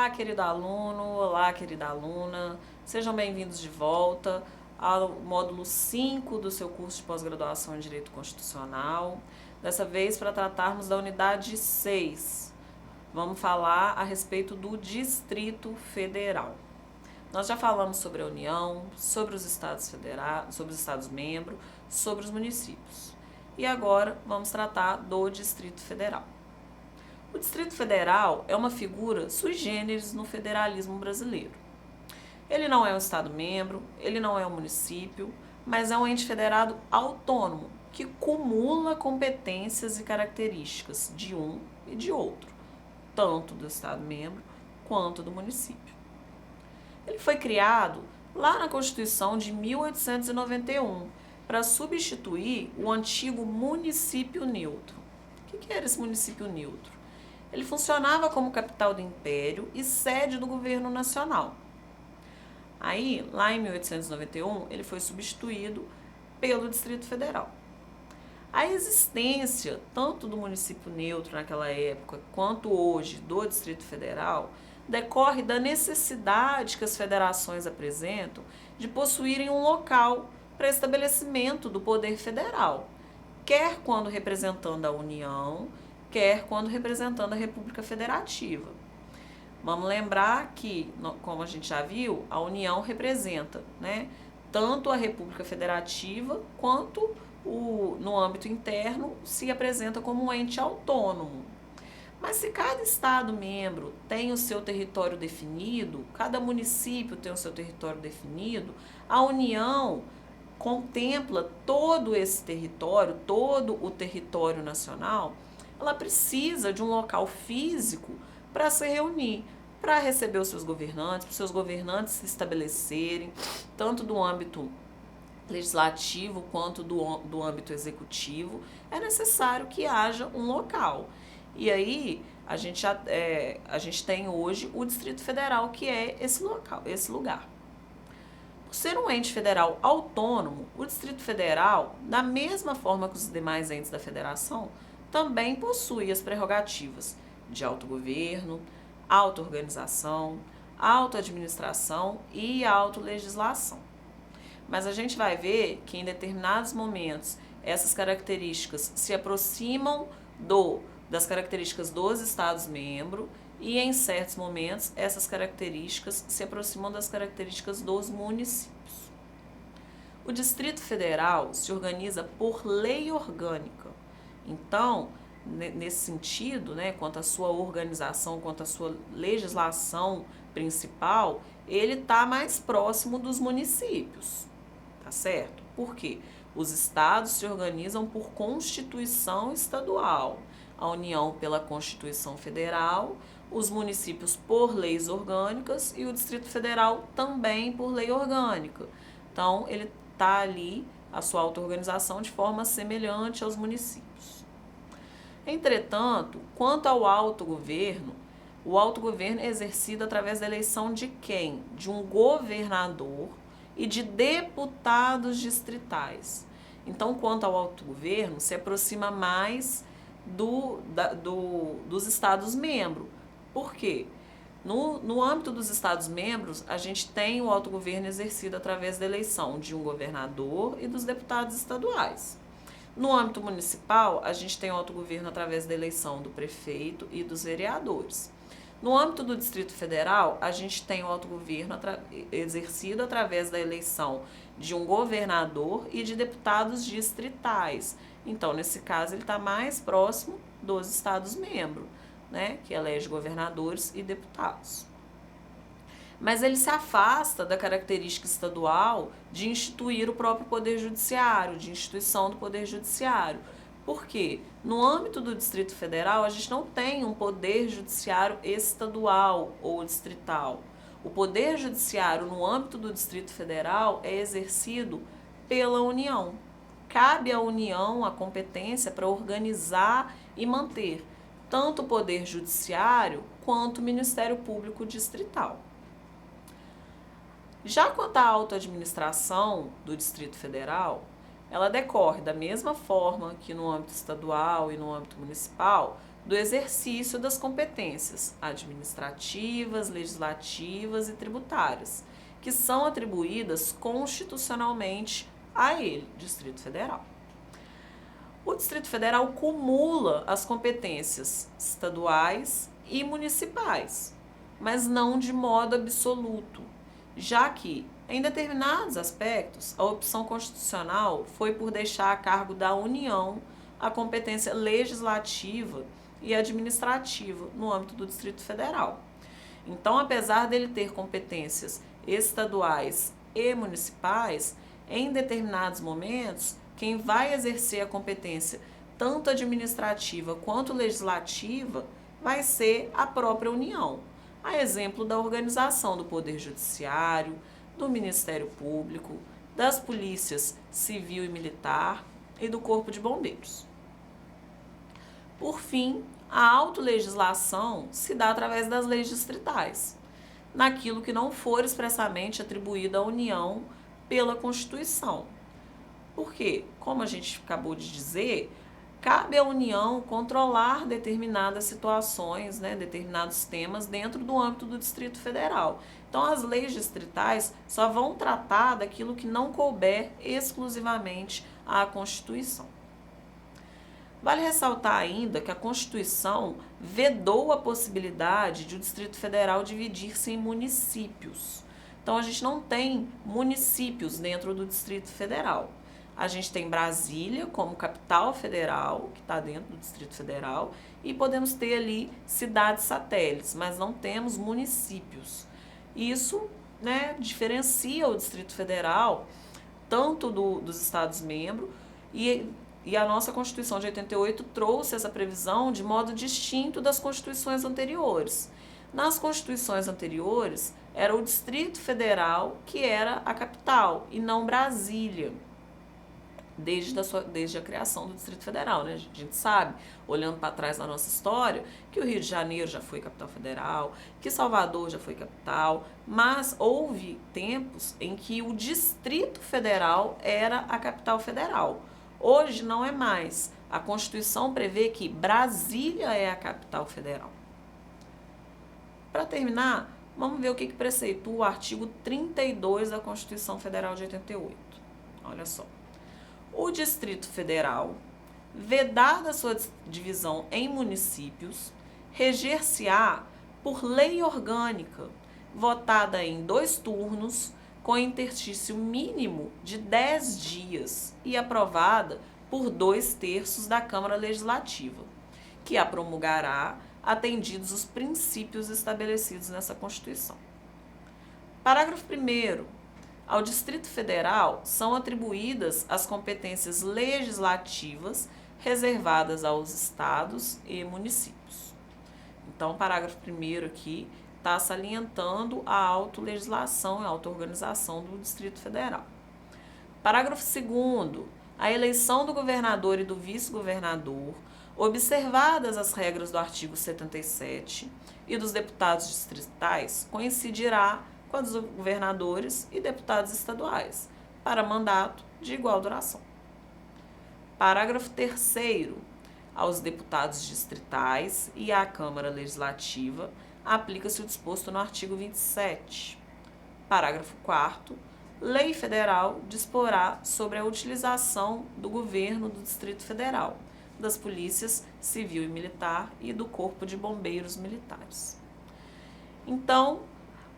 Olá, querido aluno, olá, querida aluna, sejam bem-vindos de volta ao módulo 5 do seu curso de pós-graduação em Direito Constitucional. Dessa vez para tratarmos da unidade 6. Vamos falar a respeito do Distrito Federal. Nós já falamos sobre a União, sobre os Estados federais, sobre os Estados-membros, sobre os municípios. E agora vamos tratar do Distrito Federal. O Distrito Federal é uma figura sui generis no federalismo brasileiro. Ele não é um Estado-membro, ele não é um município, mas é um ente federado autônomo, que cumula competências e características de um e de outro, tanto do Estado-membro quanto do município. Ele foi criado lá na Constituição de 1891 para substituir o antigo município neutro. O que era esse município neutro? Ele funcionava como capital do Império e sede do governo nacional. Aí, lá em 1891, ele foi substituído pelo Distrito Federal. A existência tanto do município neutro naquela época quanto hoje do Distrito Federal decorre da necessidade que as federações apresentam de possuírem um local para estabelecimento do poder federal, quer quando representando a União, quer quando representando a República Federativa. Vamos lembrar que, como a gente já viu, a União representa, tanto a República Federativa quanto no âmbito interno se apresenta como um ente autônomo. Mas se cada Estado-membro tem o seu território definido, cada município tem o seu território definido, a União contempla todo esse território, todo o território nacional. Ela precisa de um local físico para se reunir, para receber os seus governantes, para os seus governantes se estabelecerem, tanto do âmbito legislativo quanto do âmbito executivo. É necessário que haja um local. E aí a gente tem hoje o Distrito Federal, que é esse local, esse lugar. Por ser um ente federal autônomo, o Distrito Federal, da mesma forma que os demais entes da federação, também possui as prerrogativas de autogoverno, auto-organização, auto-administração e auto-legislação. Mas a gente vai ver que em determinados momentos essas características se aproximam das características dos Estados-membros e em certos momentos essas características se aproximam das características dos municípios. O Distrito Federal se organiza por lei orgânica. Então, nesse sentido, quanto à sua organização, quanto à sua legislação principal, ele está mais próximo dos municípios, tá certo? Por quê? Os estados se organizam por Constituição estadual, a União pela Constituição Federal, os municípios por leis orgânicas e o Distrito Federal também por lei orgânica. Então, ele está ali, a sua auto-organização, de forma semelhante aos municípios. Entretanto, quanto ao autogoverno, o autogoverno é exercido através da eleição de quem? De um governador e de deputados distritais. Então, quanto ao autogoverno, se aproxima mais dos Estados-membros. Por quê? No âmbito dos Estados-membros, a gente tem o autogoverno exercido através da eleição de um governador e dos deputados estaduais. No âmbito municipal, a gente tem o autogoverno através da eleição do prefeito e dos vereadores. No âmbito do Distrito Federal, a gente tem o autogoverno exercido através da eleição de um governador e de deputados distritais. Então, nesse caso, ele está mais próximo dos Estados-membros, que elege governadores e deputados. Mas ele se afasta da característica estadual de instituir o próprio Poder Judiciário, de instituição do Poder Judiciário. Por quê? No âmbito do Distrito Federal, a gente não tem um Poder Judiciário estadual ou distrital. O Poder Judiciário, no âmbito do Distrito Federal, é exercido pela União. Cabe à União a competência para organizar e manter tanto o Poder Judiciário quanto o Ministério Público Distrital. Já quanto à auto-administração do Distrito Federal, ela decorre da mesma forma que no âmbito estadual e no âmbito municipal do exercício das competências administrativas, legislativas e tributárias, que são atribuídas constitucionalmente a ele, Distrito Federal. O Distrito Federal cumula as competências estaduais e municipais, mas não de modo absoluto, já que, em determinados aspectos, a opção constitucional foi por deixar a cargo da União a competência legislativa e administrativa no âmbito do Distrito Federal. Então, apesar dele ter competências estaduais e municipais, em determinados momentos, quem vai exercer a competência tanto administrativa quanto legislativa vai ser a própria União, a exemplo da organização do Poder Judiciário, do Ministério Público, das polícias civil e militar e do Corpo de Bombeiros. Por fim, a autolegislação se dá através das leis distritais, naquilo que não for expressamente atribuído à União pela Constituição. Porque, como a gente acabou de dizer, cabe à União controlar determinadas situações, determinados temas dentro do âmbito do Distrito Federal. Então, as leis distritais só vão tratar daquilo que não couber exclusivamente à Constituição. Vale ressaltar ainda que a Constituição vedou a possibilidade de o Distrito Federal dividir-se em municípios. Então, a gente não tem municípios dentro do Distrito Federal. A gente tem Brasília como capital federal, que está dentro do Distrito Federal, e podemos ter ali cidades satélites, mas não temos municípios. Isso, diferencia o Distrito Federal tanto dos Estados-membros e a nossa Constituição de 88 trouxe essa previsão de modo distinto das constituições anteriores. Nas constituições anteriores, era o Distrito Federal que era a capital e não Brasília. Desde a criação do Distrito Federal, A gente sabe, olhando para trás na nossa história, que o Rio de Janeiro já foi capital federal, que Salvador já foi capital, mas houve tempos em que o Distrito Federal era a capital federal. Hoje não é mais. A Constituição prevê que Brasília é a capital federal. Para terminar, vamos ver o que preceitua o artigo 32 da Constituição Federal de 88. Olha só. O Distrito Federal, vedada sua divisão em municípios, reger-se-á por lei orgânica, votada em 2 turnos, com interstício mínimo de 10 dias e aprovada por 2/3 da Câmara Legislativa, que a promulgará atendidos os princípios estabelecidos nessa Constituição. Parágrafo 1º. Ao Distrito Federal são atribuídas as competências legislativas reservadas aos estados e municípios. Então, o parágrafo 1º aqui está salientando a autolegislação e a auto-organização do Distrito Federal. Parágrafo 2º. A eleição do governador e do vice-governador, observadas as regras do artigo 77 e dos deputados distritais, coincidirá com a dos governadores e deputados estaduais, para mandato de igual duração. Parágrafo 3º. Aos deputados distritais e à Câmara Legislativa aplica-se o disposto no artigo 27. Parágrafo 4º. Lei federal disporá sobre a utilização do governo do Distrito Federal, das polícias civil e militar e do Corpo de Bombeiros Militares. Então,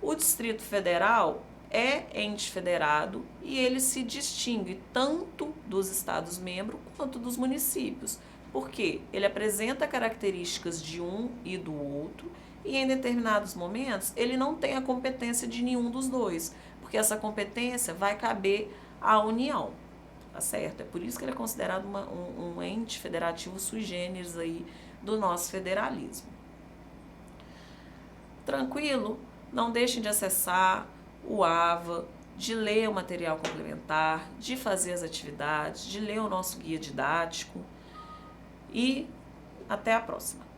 o Distrito Federal é ente federado e ele se distingue tanto dos Estados-membros quanto dos municípios, porque ele apresenta características de um e do outro e em determinados momentos ele não tem a competência de nenhum dos dois, porque essa competência vai caber à União, tá certo? É por isso que ele é considerado um ente federativo sui generis aí do nosso federalismo. Tranquilo? Não deixem de acessar o AVA, de ler o material complementar, de fazer as atividades, de ler o nosso guia didático e até a próxima.